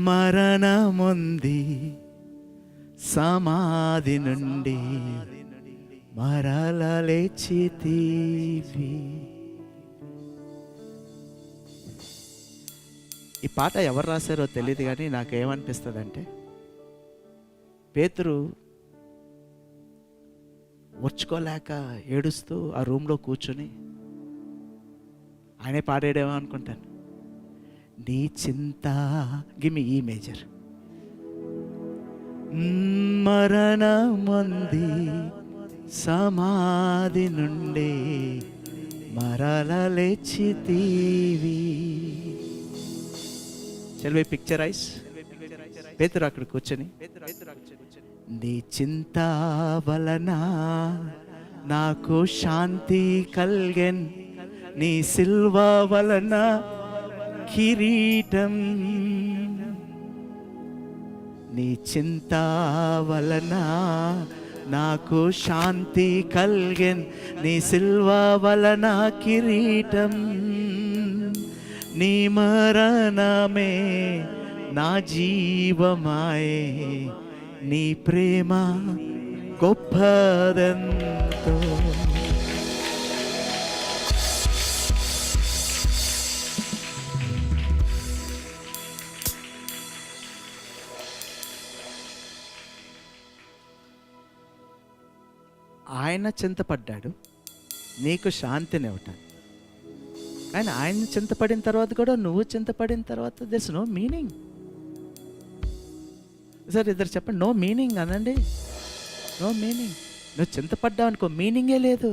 మరణముంది సమాధి నుండి మరల లేచితివి. ఈ పాట ఎవరు రాశారో తెలియదు, కానీ నాకేమనిపిస్తుంది అంటే పేతురు ఓర్చుకోలేక ఏడుస్తూ ఆ రూమ్లో కూర్చుని ఆయనే పాడాడేమో అనుకుంటాను. నీ చింత, గిమి ఈ మేజర్. మరణమంది సమాధి నుండి మరల లేచితివి. Shall we picturize? పేతురు అక్కడ కూర్చొని, నీ చింత వలన నాకు శాంతి కల్గెన్, నీ సిల్వ వలన కిరీటం. నీ చింత వలన నాకు శాంతి కల్గెన్, నీ సిల్వ వలన కిరీటం. నీ మరణమే నా జీవమాయే, నీ ప్రేమ గొప్పదెంతో. ఆయన చింతపడ్డాడు నీకు శాంతిని ఇవ్వటానికి. కానీ ఆయన చింతపడిన తర్వాత కూడా నువ్వు చింతపడిన తర్వాత దిస్ నో మీనింగ్. సార్ ఇద్దరు చెప్పండి, నో మీనింగ్ అనండి. No meaning. నువ్వు చింతపడ్డావు అనుకో, మీనింగే లేదు.